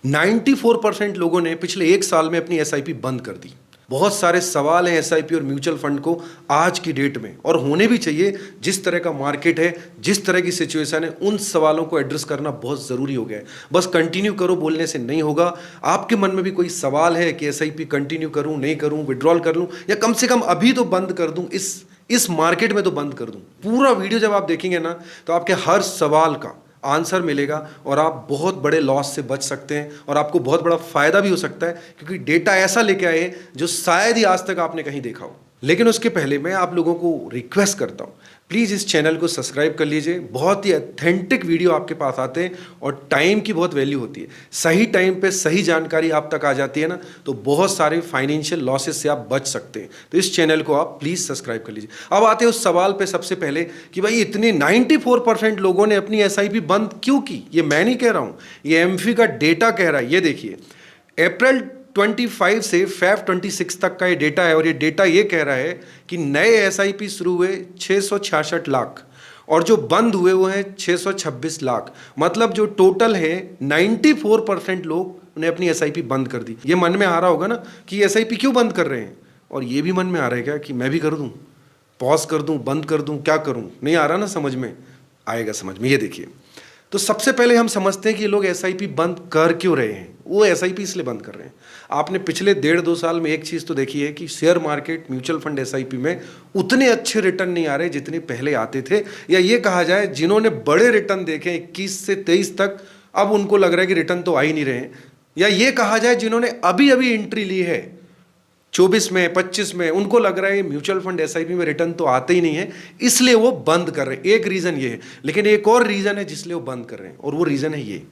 94% लोगों ने पिछले एक साल में अपनी एसआईपी बंद कर दी। बहुत सारे सवाल हैं एसआईपी और म्यूचुअल फंड को आज की डेट में, और होने भी चाहिए। जिस तरह का मार्केट है, जिस तरह की सिचुएशन है, उन सवालों को एड्रेस करना बहुत ज़रूरी हो गया है। बस कंटिन्यू करो बोलने से नहीं होगा। आपके मन में भी कोई सवाल है कि एसआईपी कंटिन्यू करूं, नहीं करूं, विड्रॉल कर लूं, या कम से कम अभी तो बंद कर दूं, इस मार्केट में तो बंद कर दूं। पूरा वीडियो जब आप देखेंगे ना, तो आपके हर सवाल का आंसर मिलेगा और आप बहुत बड़े लॉस से बच सकते हैं, और आपको बहुत बड़ा फायदा भी हो सकता है, क्योंकि डेटा ऐसा लेके आए हैं जो शायद ही आज तक आपने कहीं देखा हो। लेकिन उसके पहले मैं आप लोगों को रिक्वेस्ट करता हूं, प्लीज़ इस चैनल को सब्सक्राइब कर लीजिए। बहुत ही ऑथेंटिक वीडियो आपके पास आते हैं, और टाइम की बहुत वैल्यू होती है। सही टाइम पे सही जानकारी आप तक आ जाती है ना, तो बहुत सारे फाइनेंशियल लॉसेस से आप बच सकते हैं। तो इस चैनल को आप प्लीज़ सब्सक्राइब कर लीजिए। अब आते हैं उस सवाल पे सबसे पहले कि भाई इतने 94% लोगों ने अपनी एसआईपी बंद क्यों की। ये मैं नहीं कह रहा हूँ, ये एमफी का डेटा कह रहा है। ये देखिए, अप्रैल 25 से फेब 26 तक का ये डेटा है, और ये डेटा ये कह रहा है कि नए एसआईपी शुरू हुए 666 लाख, और जो बंद हुए वो हैं 626 लाख। मतलब जो टोटल है 94% लोग ने अपनी एसआईपी बंद कर दी। ये मन में आ रहा होगा ना कि एसआईपी क्यों बंद कर रहे हैं, और ये भी मन में आ रहा है क्या कि मैं भी कर दूं, पॉज कर दूं, बंद कर दूं, क्या करूं। नहीं आ रहा ना समझ में, आएगा समझ में। ये देखिए, तो सबसे पहले हम समझते हैं कि ये लोग एसआईपी बंद कर क्यों रहे हैं। वो एसआईपी इसलिए बंद कर रहे हैं, आपने पिछले 1.5-2 साल में एक चीज़ तो देखी है कि share market, mutual fund, SIP में उतने अच्छे रिटर्न नहीं आ रहे जितने पहले आते थे। या ये कहा जाए, जिन्होंने बड़े रिटर्न देखे 21 से 23 तक, अब उनको लग रहा है कि रिटर्न तो आ ही नहीं रहे हैं। या ये कहा जाए, जिन्होंने अभी अभी एंट्री ली है 24 में, 25 में, उनको लग रहा है म्यूचुअल फंड, एसआईपी में रिटर्न तो आते ही नहीं है, इसलिए वो बंद कर रहे हैं। एक रीज़न ये है, लेकिन एक और रीज़न है जिसलिए वो बंद कर रहे हैं, और वो रीज़न है ये।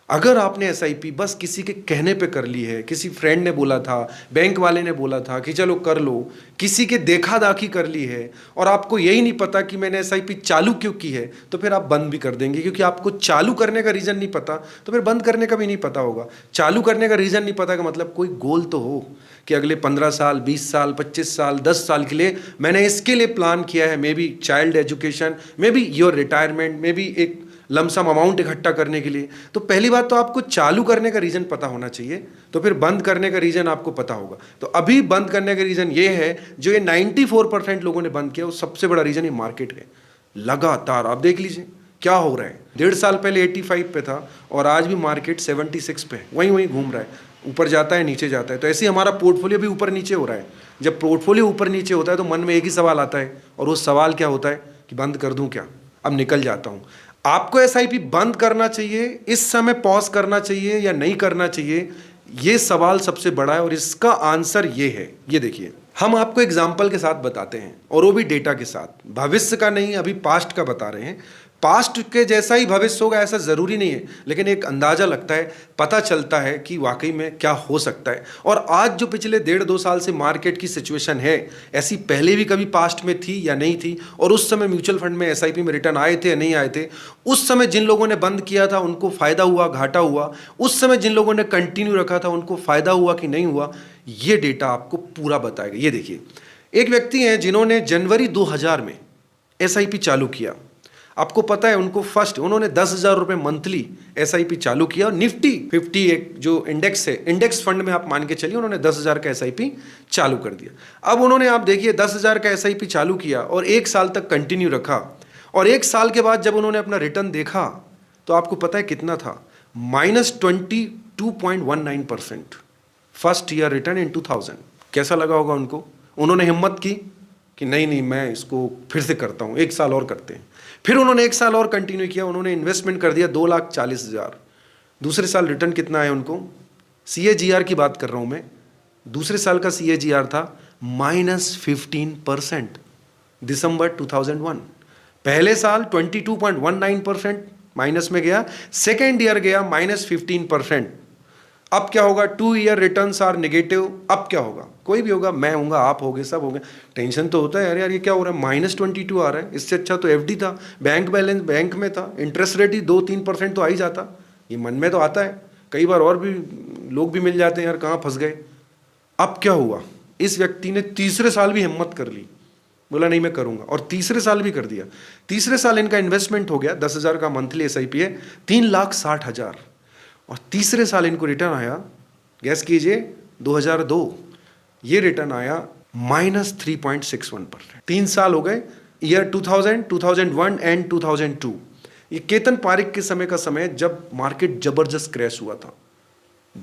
अगर आपने एसआईपी बस किसी के कहने पे कर ली है, किसी फ्रेंड ने बोला था, बैंक वाले ने बोला था कि चलो कर लो, किसी के देखा दाखी कर ली है, और आपको यही नहीं पता कि मैंने एसआईपी चालू क्यों की है, तो फिर आप बंद भी कर देंगे। क्योंकि आपको चालू करने का रीज़न नहीं पता, तो फिर बंद करने का भी नहीं पता होगा। चालू करने का रीज़न नहीं पता का मतलब कोई गोल तो हो कि अगले 15 साल, 20 साल, 25 साल, 10 साल के लिए मैंने इसके लिए प्लान किया है। May be child education, may be your retirement, may be एक लमसम अमाउंट इकट्ठा करने के लिए। तो पहली बात तो आपको चालू करने का रीज़न पता होना चाहिए, तो फिर बंद करने का रीज़न आपको पता होगा। तो अभी बंद करने का रीज़न ये है, जो ये 94% लोगों ने बंद किया, वो सबसे बड़ा रीज़न ये मार्केट है। लगातार आप देख लीजिए क्या हो रहा है। 1.5 साल पहले 85 पे था, और आज भी मार्केट 76 पे है, वहीं वहीं घूम रहा है, ऊपर जाता है नीचे जाता है। तो ऐसे ही हमारा पोर्टफोलियो भी ऊपर नीचे हो रहा है। जब पोर्टफोलियो ऊपर नीचे होता है तो मन में एक ही सवाल आता है, और वो सवाल क्या होता है कि बंद कर दूं क्या, अब निकल जाता हूं। आपको एसआईपी बंद करना चाहिए, इस समय पॉज करना चाहिए या नहीं करना चाहिए, ये सवाल सबसे बड़ा है, और इसका आंसर ये है। ये देखिए, हम आपको एग्जाम्पल के साथ बताते हैं, और वो भी डेटा के साथ। भविष्य का नहीं, अभी पास्ट का बता रहे हैं। पास्ट के जैसा ही भविष्य होगा ऐसा ज़रूरी नहीं है, लेकिन एक अंदाज़ा लगता है, पता चलता है कि वाकई में क्या हो सकता है। और आज जो पिछले 1.5-2 साल से मार्केट की सिचुएशन है, ऐसी पहले भी कभी पास्ट में थी या नहीं थी, और उस समय म्यूचुअल फंड में, एसआईपी में रिटर्न आए थे या नहीं आए थे, उस समय जिन लोगों ने बंद किया था उनको फ़ायदा हुआ, घाटा हुआ, उस समय जिन लोगों ने कंटिन्यू रखा था उनको फ़ायदा हुआ कि नहीं हुआ, ये डेटा आपको पूरा बताएगा। ये देखिए, एक व्यक्ति हैं जिन्होंने जनवरी 2000 में एसआईपी चालू किया। आपको पता है, उनको फर्स्ट उन्होंने 10,000 रुपये मंथली एसआईपी चालू किया, और निफ्टी 50 एक जो इंडेक्स है, इंडेक्स फंड में आप मान के चलिए, उन्होंने 10,000 का एसआईपी चालू कर दिया। अब उन्होंने, आप देखिए, 10,000 का एसआईपी चालू किया और 1 साल तक कंटिन्यू रखा, और 1 साल के बाद जब उन्होंने अपना रिटर्न देखा तो आपको पता है कितना था, -22.19%। फर्स्ट ईयर रिटर्न इन 2000। कैसा लगा होगा उनको। उन्होंने हिम्मत की कि नहीं नहीं, मैं इसको फिर से करता हूँ, 1 साल और करते हैं। फिर उन्होंने 1 साल और कंटिन्यू किया, उन्होंने इन्वेस्टमेंट कर दिया 2,40,000। दूसरे साल रिटर्न कितना है उनको, CAGR की बात कर रहा हूँ मैं, दूसरे साल का CAGR था -15%, दिसंबर 2001। पहले साल 22.19% माइनस में गया, सेकेंड ईयर गया -15%। अब क्या होगा, 2 ईयर रिटर्न्स आर नेगेटिव। अब क्या होगा, कोई भी होगा, मैं होऊंगा, आप होगे, सब होंगे। टेंशन तो होता है, यार ये क्या हो रहा है, -22 आ रहा है, इससे अच्छा तो एफडी था, बैंक बैलेंस बैंक में था, इंटरेस्ट रेट ही 2-3% तो आ ही जाता। ये मन में तो आता है, कई बार और भी लोग भी मिल जाते हैं, यार कहाँ फंस गए। अब क्या हुआ, इस व्यक्ति ने तीसरे साल भी हिम्मत कर ली, बोला नहीं मैं करूंगा, और तीसरे साल भी कर दिया। तीसरे साल इनका इन्वेस्टमेंट हो गया, 10,000 का मंथली एसआईपी है, 3,60,000। और तीसरे साल इनको रिटर्न आया, गैस कीजिए 2002, ये रिटर्न आया -3.61%। 3 साल हो गए, ईयर 2000, 2001 एंड 2002। ये केतन पारिक के समय का समय जब मार्केट जबरदस्त क्रैश हुआ था,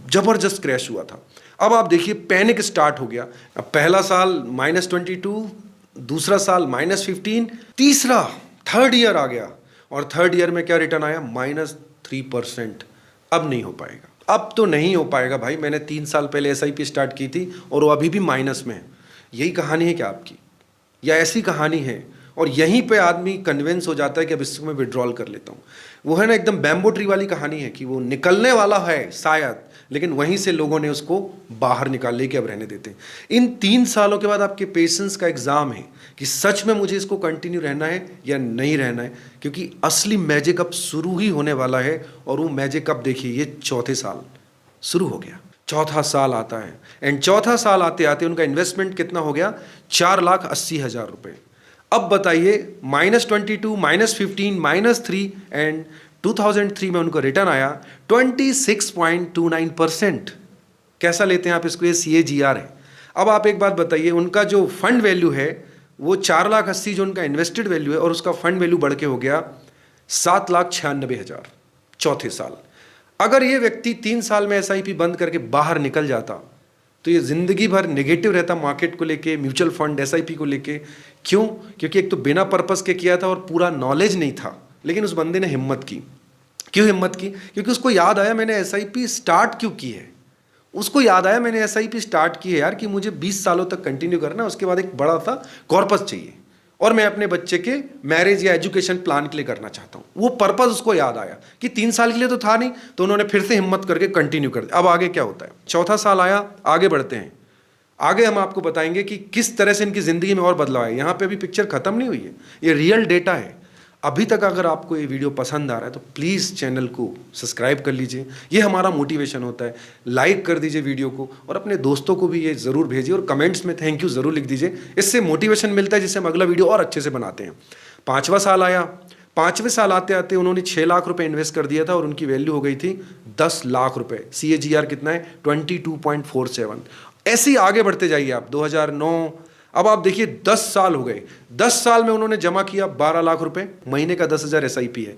जबरदस्त क्रैश हुआ था। अब आप देखिए पैनिक स्टार्ट हो गया। अब पहला साल -22, दूसरा साल -15, तीसरा थर्ड ईयर आ गया और थर्ड ईयर में क्या रिटर्न आया, -3%। अब नहीं हो पाएगा, अब तो नहीं हो पाएगा भाई। मैंने 3 साल पहले एसआईपी स्टार्ट की थी और वो अभी भी माइनस में है। यही कहानी है क्या आपकी, या ऐसी कहानी है? और यहीं पे आदमी कन्विंस हो जाता है कि अब इसको मैं विड्रॉल कर लेता हूँ। वो है ना एकदम बैम्बो ट्री वाली कहानी है कि वो निकलने वाला है शायद, लेकिन वहीं से लोगों ने उसको बाहर निकाल ले के अब रहने देते हैं। इन 3 सालों के बाद आपके पेशेंस का एग्जाम है कि सच में मुझे इसको कंटिन्यू रहना है या नहीं रहना है, क्योंकि असली मैजिक अब शुरू ही होने वाला है। और वो मैजिक अब देखिए, ये चौथे साल शुरू हो गया, चौथा साल आता है एंड चौथा साल आते आते उनका इन्वेस्टमेंट कितना हो गया, 4,80,000 रुपये। अब बताइए -22, -15, -3 एंड 2003 में उनको रिटर्न आया 26.29%। कैसा लेते हैं आप इसको, ये CAGR है। अब आप एक बात बताइए, उनका जो फंड वैल्यू है वो 4,80,000 जो उनका इन्वेस्टेड वैल्यू है, और उसका फंड वैल्यू बढ़ के हो गया 7,96,000 चौथे साल। अगर ये व्यक्ति 3 साल में SIP बंद करके बाहर निकल जाता तो ये जिंदगी भर नेगेटिव रहता मार्केट को लेके, म्यूचुअल फंड SIP को लेके। क्यों? क्योंकि एक तो बिना पर्पस के किया था और पूरा नॉलेज नहीं था, लेकिन उस बंदे ने हिम्मत की। क्यों हिम्मत की? क्योंकि उसको याद आया मैंने SIP स्टार्ट क्यों की है। उसको याद आया मैंने SIP स्टार्ट की है यार कि मुझे 20 सालों तक कंटिन्यू करना है, उसके बाद एक बड़ा सा कॉर्पस चाहिए और मैं अपने बच्चे के मैरिज या एजुकेशन प्लान के लिए करना चाहता हूँ। वो पर्पस उसको याद आया कि 3 साल के लिए तो था नहीं, तो उन्होंने फिर से हिम्मत करके कंटिन्यू कर दिया। अब आगे क्या होता है, चौथा साल आया, आगे बढ़ते हैं। आगे हम आपको बताएंगे कि किस तरह से इनकी ज़िंदगी में और बदलाव है। यहाँ पे अभी पिक्चर खत्म नहीं हुई है, ये रियल डेटा है। अभी तक अगर आपको ये वीडियो पसंद आ रहा है तो प्लीज़ चैनल को सब्सक्राइब कर लीजिए, ये हमारा मोटिवेशन होता है। लाइक कर दीजिए वीडियो को और अपने दोस्तों को भी ये ज़रूर भेजिए और कमेंट्स में थैंक यू ज़रूर लिख दीजिए। इससे मोटिवेशन मिलता है, जिससे हम अगला वीडियो और अच्छे से बनाते हैं। 5वां साल आया, 5वें साल आते आते उन्होंने 6 लाख रुपए इन्वेस्ट कर दिया था और उनकी वैल्यू हो गई थी 10 लाख रुपए। CAGR कितना है, 22.47। ऐसे ही आगे बढ़ते जाइए आप, 2009। अब आप देखिए 10 साल हो गए, 10 साल में उन्होंने जमा किया 12 लाख रुपए, महीने का 10,000 SIP है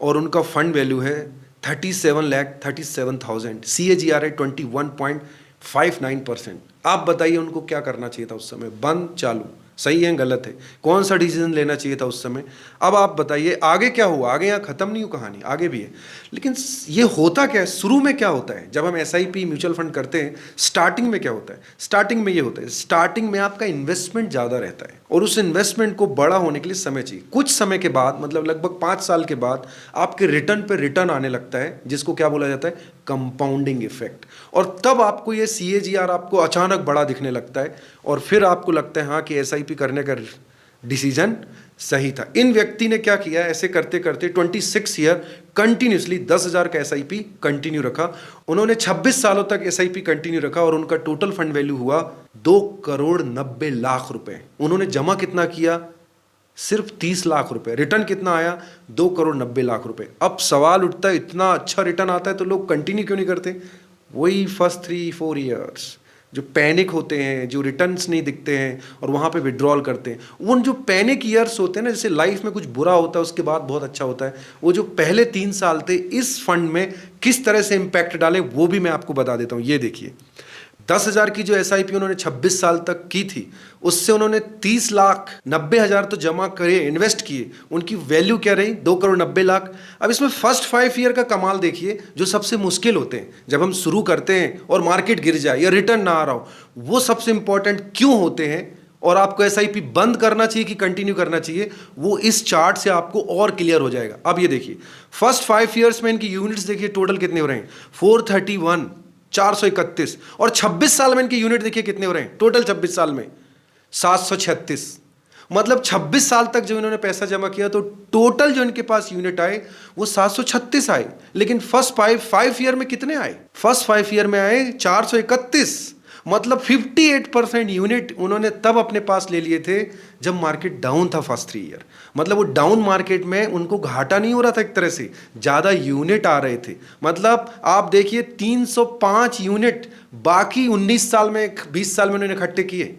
और उनका फंड वैल्यू है 37,37,000। CAGR है 21.59%। आप बताइए उनको क्या करना चाहिए था उस समय, बंद चालू, सही है गलत है, कौन सा डिसीजन लेना चाहिए था उस समय। अब आप बताइए आगे क्या हुआ, आगे यहाँ खत्म नहीं हुई कहानी, आगे भी है। लेकिन ये होता क्या है, शुरू में क्या होता है जब हम SIP म्यूचुअल फंड करते हैं, स्टार्टिंग में क्या होता है, स्टार्टिंग में ये होता है, स्टार्टिंग में आपका इन्वेस्टमेंट ज़्यादा रहता है और उस इन्वेस्टमेंट को बड़ा होने के लिए समय चाहिए। कुछ समय के बाद, मतलब लगभग 5 साल के बाद आपके रिटर्न पे रिटर्न आने लगता है, जिसको क्या बोला जाता है, कंपाउंडिंग इफेक्ट। और तब आपको ये CAGR आपको अचानक बड़ा दिखने लगता है और फिर आपको लगता है हाँ कि SIP करने का डिसीजन सही था। इन व्यक्ति ने क्या किया, ऐसे करते करते 26 ईयर कंटिन्यूसली 10,000 का SIP कंटिन्यू रखा। उन्होंने 26 सालों तक SIP कंटिन्यू रखा और उनका टोटल फंड वैल्यू हुआ 2,90,00,000 रुपए। उन्होंने जमा कितना किया, सिर्फ 30 लाख रुपए। रिटर्न कितना आया, 2,90,00,000 रुपए। अब सवाल उठता है, इतना अच्छा रिटर्न आता है तो लोग कंटिन्यू क्यों नहीं करते? वही फर्स्ट 3-4 ईयर्स जो पैनिक होते हैं, जो रिटर्न्स नहीं दिखते हैं और वहाँ पे विड्रॉल करते हैं। उन जो पैनिक ईयर्स होते हैं ना, जैसे लाइफ में कुछ बुरा होता है उसके बाद बहुत अच्छा होता है, वो जो पहले 3 साल थे इस फंड में किस तरह से इम्पैक्ट डाले वो भी मैं आपको बता देता हूँ। ये देखिए 10,000 की जो SIP उन्होंने 26 साल तक की थी, उससे उन्होंने 30,90,000 तो जमा करे, इन्वेस्ट किए। उनकी वैल्यू क्या रही, 2,90,00,000। अब इसमें फर्स्ट 5 ईयर का कमाल देखिए, जो सबसे मुश्किल होते हैं जब हम शुरू करते हैं और मार्केट गिर जाए या रिटर्न ना आ रहा हो, वो सबसे इंपॉर्टेंट क्यों होते हैं और आपको SIP बंद करना चाहिए कि कंटिन्यू करना चाहिए, वो इस चार्ट से आपको और क्लियर हो जाएगा। अब ये देखिए फर्स्ट 5 ईयर्स में इनकी यूनिट्स देखिए टोटल कितने हो रहे हैं, 431, 431। और 26 साल में इनके यूनिट देखिए कितने हो रहे हैं टोटल, 26 साल में 736। मतलब 26 साल तक जो इन्होंने पैसा जमा किया तो टोटल जो इनके पास यूनिट आए वो 736 आए। लेकिन फर्स्ट 5 ईयर में कितने आए, फर्स्ट 5 ईयर में आए 431। मतलब 58% यूनिट उन्होंने तब अपने पास ले लिए थे जब मार्केट डाउन था फर्स्ट 3 ईयर। मतलब वो डाउन मार्केट में उनको घाटा नहीं हो रहा था, एक तरह से ज़्यादा यूनिट आ रहे थे। मतलब आप देखिए 305 यूनिट बाकी 19 साल में 20 साल में उन्होंने इकट्ठे किए।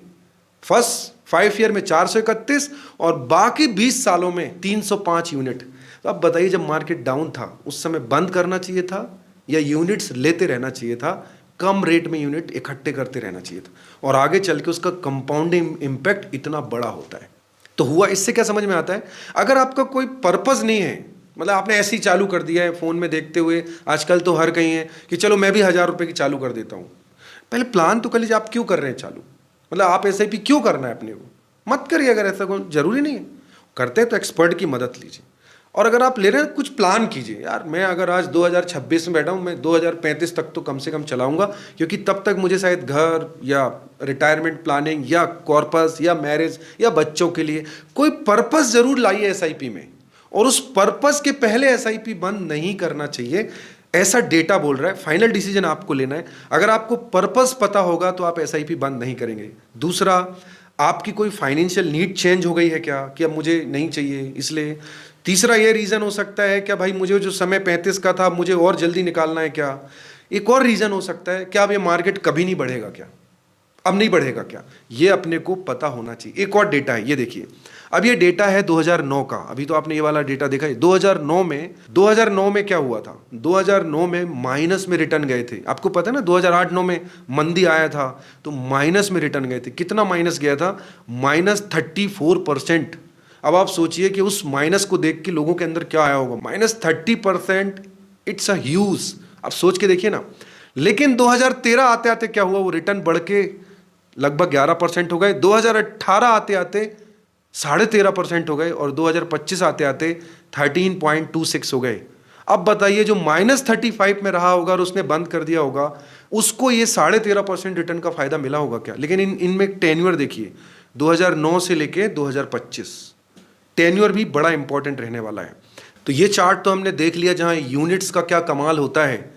फर्स्ट 5 ईयर में 431 और बाकी 20 सालों में 305 यूनिट। तो अब बताइए जब मार्केट डाउन था उस समय बंद करना चाहिए था या यूनिट्स लेते रहना चाहिए था, कम रेट में यूनिट इकट्ठे करते रहना चाहिए था, और आगे चल के उसका कंपाउंडिंग इम्पैक्ट इतना बड़ा होता है। तो हुआ इससे क्या समझ में आता है, अगर आपका कोई पर्पस नहीं है, मतलब आपने ऐसे ही चालू कर दिया है फ़ोन में देखते हुए, आजकल तो हर कहीं है कि चलो मैं भी 1000 रुपये की चालू कर देता हूँ। पहले प्लान तो कर लीजिए आप क्यों कर रहे हैं चालू, मतलब आप SIP क्यों करना है अपने को, मत करिए। अगर ऐसा कोई जरूरी नहीं है, करते हैं तो एक्सपर्ट की मदद लीजिए। और अगर आप ले रहे हैं कुछ प्लान कीजिए, यार मैं अगर आज 2026 में बैठा हूँ, मैं 2035 तक तो कम से कम चलाऊंगा, क्योंकि तब तक मुझे शायद घर या रिटायरमेंट प्लानिंग या कॉर्पस या मैरिज या बच्चों के लिए कोई पर्पस जरूर लाइए SIP में, और उस पर्पस के पहले SIP बंद नहीं करना चाहिए, ऐसा डेटा बोल रहा है। फाइनल डिसीजन आपको लेना है। अगर आपको पर्पस पता होगा तो आप SIP बंद नहीं करेंगे। दूसरा, आपकी कोई फाइनेंशियल नीड चेंज हो गई है क्या, कि अब मुझे नहीं चाहिए इसलिए। तीसरा ये रीज़न हो सकता है क्या भाई मुझे जो समय 35 का था मुझे और जल्दी निकालना है क्या। एक और रीज़न हो सकता है क्या अब ये मार्केट कभी नहीं बढ़ेगा क्या, अब नहीं बढ़ेगा क्या, ये अपने को पता होना चाहिए। एक और डेटा है, ये देखिए, अब ये डेटा है 2009 का। अभी तो आपने ये वाला डेटा देखा है 2009 में क्या हुआ था, 2009 में माइनस में रिटर्न गए थे। आपको पता है ना 2008-9 में मंदी आया था तो माइनस में रिटर्न गए थे। कितना माइनस गया था, -34%। अब आप सोचिए कि उस माइनस को देख के लोगों के अंदर क्या आया होगा, -30%, इट्स अ ह्यूज। आप सोच के देखिए ना। लेकिन 2013 आते आते क्या हुआ, वो रिटर्न बढ़ के लगभग 11% हो गए। 2018 आते आते 13.5% हो गए और 2025 आते आते 13.26 हो गए। अब बताइए जो -35 में रहा होगा और उसने बंद कर दिया होगा, उसको ये 13.5% रिटर्न का फायदा मिला होगा क्या। लेकिन इनमें टेन्योर देखिए 2009 से लेके 2025, टेन्योर भी बड़ा इंपॉर्टेंट रहने वाला है। तो ये चार्ट तो हमने देख लिया जहां यूनिट्स का क्या कमाल होता है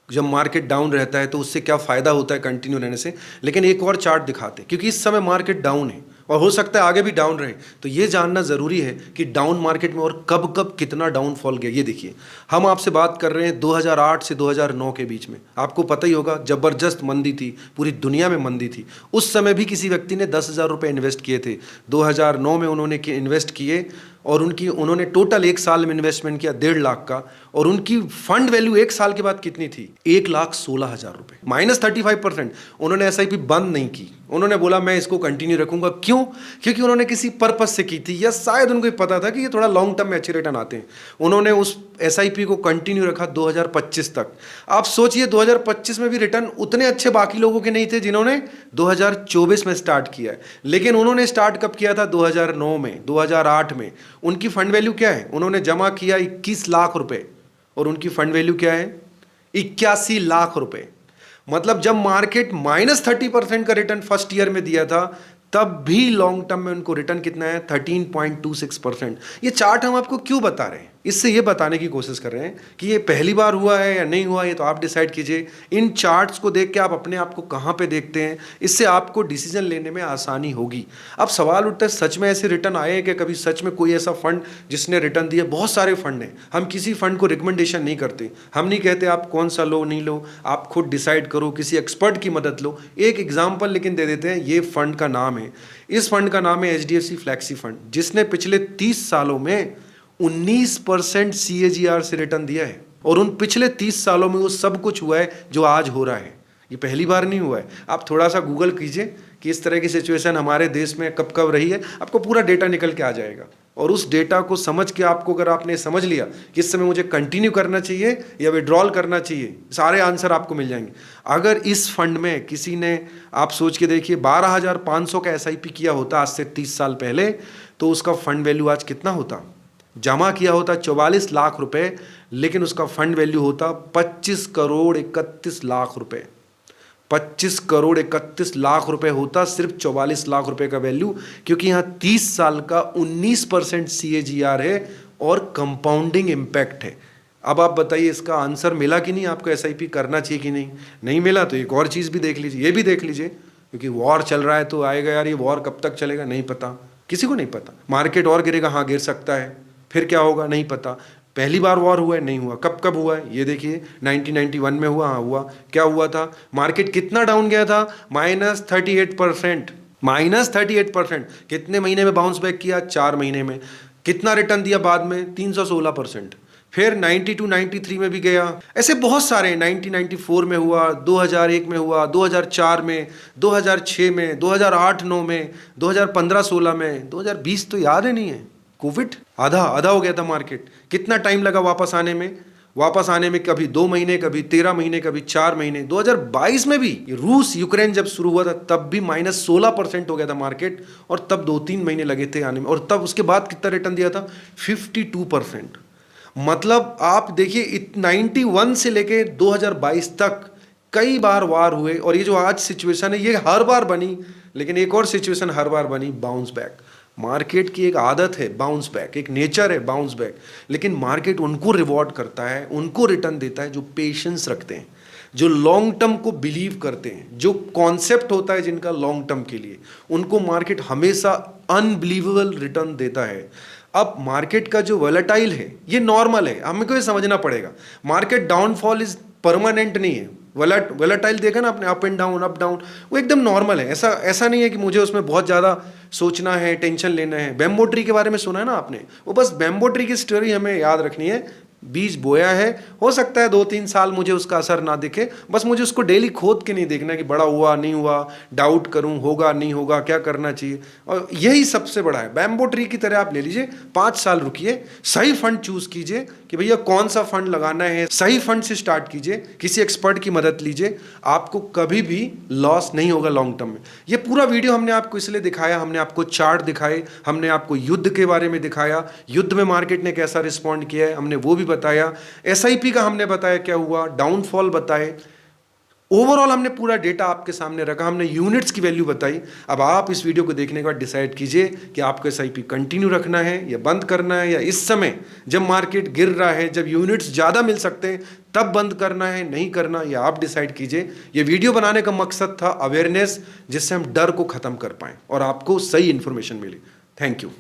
जब मार्केट डाउन रहता है, तो उससे क्या फ़ायदा होता है कंटिन्यू रहने से। लेकिन एक और चार्ट दिखाते, क्योंकि इस समय मार्केट डाउन है और हो सकता है आगे भी डाउन रहे, तो ये जानना ज़रूरी है कि डाउन मार्केट में और कब कब कितना डाउनफॉल गया। ये देखिए, हम आपसे बात कर रहे हैं 2008 से 2009 के बीच में। आपको पता ही होगा ज़बरदस्त मंदी थी, पूरी दुनिया में मंदी थी। उस समय भी किसी व्यक्ति ने 10,000 रुपये इन्वेस्ट किए थे। 2009 में उन्होंने इन्वेस्ट किए और उन्होंने टोटल 1 साल में इन्वेस्टमेंट किया 1.5 लाख का, और उनकी फंड वैल्यू 1 साल के बाद कितनी थी, 1,16,000 रुपये। -35%। उन्होंने SIP बंद नहीं की, उन्होंने बोला मैं इसको कंटिन्यू रखूंगा। क्यों, क्योंकि उन्होंने किसी पर्पस से की थी, या शायद उनको पता था कि ये थोड़ा लॉन्ग टर्म में अच्छे रिटर्न आते हैं। उन्होंने उस SIP को कंटिन्यू रखा 2025 तक। आप सोचिए 2025 में भी रिटर्न उतने अच्छे बाकी लोगों के नहीं थे जिन्होंने 2024 में स्टार्ट किया है। लेकिन उन्होंने स्टार्ट कब किया था, 2009 में, 2008 में। उनकी फंड वैल्यू क्या है, उन्होंने जमा किया 21 लाख रुपए और उनकी फंड वैल्यू क्या है, 81 लाख रुपए। मतलब जब मार्केट -30% का रिटर्न फर्स्ट ईयर में दिया था, तब भी लॉन्ग टर्म में उनको रिटर्न कितना है, 13.26%। ये चार्ट हम आपको क्यों बता रहे हैं, इससे ये बताने की कोशिश कर रहे हैं कि ये पहली बार हुआ है या नहीं हुआ, ये तो आप डिसाइड कीजिए। इन चार्ट्स को देख के आप अपने आप को कहाँ पे देखते हैं, इससे आपको डिसीजन लेने में आसानी होगी। अब सवाल उठता है सच में ऐसे रिटर्न आए हैं कि कभी सच में कोई ऐसा फंड जिसने रिटर्न दिया। बहुत सारे फंड हैं, हम किसी फंड को रिकमेंडेशन नहीं करते, हम नहीं कहते आप कौन सा लो नहीं लो, आप खुद डिसाइड करो, किसी एक्सपर्ट की मदद लो। एक एग्जाम्पल लेकिन दे देते हैं, ये फंड का नाम है, इस फंड का नाम है HDFC फ्लैक्सी फंड, जिसने पिछले 30 सालों में 19% CAGR से रिटर्न दिया है। और उन पिछले 30 सालों में वो सब कुछ हुआ है जो आज हो रहा है, ये पहली बार नहीं हुआ है। आप थोड़ा सा गूगल कीजिए कि इस तरह की सिचुएशन हमारे देश में कब कब रही है, आपको पूरा डेटा निकल के आ जाएगा। और उस डेटा को समझ के आपको, अगर आपने समझ लिया कि इस समय मुझे कंटिन्यू करना चाहिए या विड्रॉल करना चाहिए, सारे आंसर आपको मिल जाएंगे। अगर इस फंड में किसी ने, आप सोच के देखिए, 12,500 का SIP किया होता आज से 30 साल पहले, तो उसका फंड वैल्यू आज कितना होता, जमा किया होता 44 लाख रुपए, लेकिन उसका फंड वैल्यू होता 25 करोड़ 31 लाख रुपए। 25 करोड़ 31 लाख रुपए होता सिर्फ 44 लाख रुपए का वैल्यू, क्योंकि यहाँ 30 साल का 19% CAGR है और कंपाउंडिंग इम्पैक्ट है। अब आप बताइए इसका आंसर मिला कि नहीं, आपको एसआईपी करना चाहिए कि नहीं? नहीं मिला तो एक और चीज़ भी देख लीजिए, ये भी देख लीजिए, क्योंकि वॉर चल रहा है तो आएगा यार, ये वॉर कब तक चलेगा नहीं पता, किसी को नहीं पता। मार्केट और गिरेगा, हाँ गिर सकता है, फिर क्या होगा नहीं पता। पहली बार वॉर हुआ है नहीं हुआ, कब कब हुआ है ये देखिए, 1991 में हुआ, हाँ हुआ। क्या हुआ था, मार्केट कितना डाउन गया था, -38%, -38%। कितने महीने में बाउंस बैक किया, 4 महीने में। कितना रिटर्न दिया बाद में, 316%। फिर 92 93 में भी गया, ऐसे बहुत सारे, 1994 में हुआ, 2001 में हुआ, 2004 में, 2006 में, 2008-9 में, 2015-16 में, 2020 तो याद ही नहीं है। कोविड आधा आधा हो गया था मार्केट, कितना टाइम लगा वापस आने में, कभी 2 महीने, कभी 13 महीने, कभी 4 महीने। 2022 में भी रूस यूक्रेन जब शुरू हुआ था तब भी -16% हो गया था मार्केट, और तब 2-3 महीने लगे थे आने में, और तब उसके बाद कितना रिटर्न दिया था, 52%। मतलब आप देखिए 91 से लेके 2022 तक कई बार वार हुए, और ये जो आज सिचुएशन है ये हर बार बनी, लेकिन एक और सिचुएशन हर बार बनी, बाउंस बैक। मार्केट की एक आदत है बाउंस बैक, एक नेचर है बाउंस बैक, लेकिन मार्केट उनको रिवॉर्ड करता है, उनको रिटर्न देता है जो पेशेंस रखते हैं, जो लॉन्ग टर्म को बिलीव करते हैं, जो कॉन्सेप्ट होता है जिनका लॉन्ग टर्म के लिए, उनको मार्केट हमेशा अनबिलीवेबल रिटर्न देता है। अब मार्केट का जो वोलेटाइल है ये नॉर्मल है, हमको ये समझना पड़ेगा। मार्केट डाउनफॉल इज परमानेंट नहीं है। वोलेटाइल देखा ना आपने, up and down, up down, वो एकदम नॉर्मल है। ऐसा नहीं है कि मुझे उसमें बहुत ज़्यादा सोचना है, टेंशन लेना है। बैम्बो ट्री के बारे में सुना है ना आपने, वो बस बैम्बो ट्री की स्टोरी हमें याद रखनी है। बीज बोया है, हो सकता है 2-3 साल मुझे उसका असर ना दिखे, बस मुझे उसको डेली खोद के नहीं देखना कि बड़ा हुआ नहीं हुआ, डाउट करूं होगा नहीं होगा, क्या करना चाहिए। और यही सबसे बड़ा है। बैम्बो ट्री की तरह आप ले लीजिए, 5 साल रुकिए, सही फंड चूज कीजिए कि भैया कौन सा फंड लगाना है, सही फंड से स्टार्ट कीजिए, किसी एक्सपर्ट की मदद लीजिए, आपको कभी भी लॉस नहीं होगा लॉन्ग टर्म में। ये पूरा वीडियो हमने आपको इसलिए दिखाया, हमने आपको चार्ट दिखाए, हमने आपको युद्ध के बारे में दिखाया, युद्ध में मार्केट ने कैसा रिस्पॉन्ड किया है हमने वो भी बताया, एसआईपी का हमने बताया क्या हुआ, डाउनफॉल बताए, ओवरऑल हमने पूरा डेटा आपके सामने रखा, हमने यूनिट्स की वैल्यू बताई। अब आप इस वीडियो को देखने के बाद डिसाइड कीजिए कि आपको एसआईपी कंटिन्यू रखना है या बंद करना है, या इस समय जब मार्केट गिर रहा है, जब यूनिट्स ज़्यादा मिल सकते हैं तब बंद करना है, नहीं करना, या आप डिसाइड कीजिए। ये वीडियो बनाने का मकसद था अवेयरनेस, जिससे हम डर को ख़त्म कर पाएँ और आपको सही इन्फॉर्मेशन मिले। Thank you.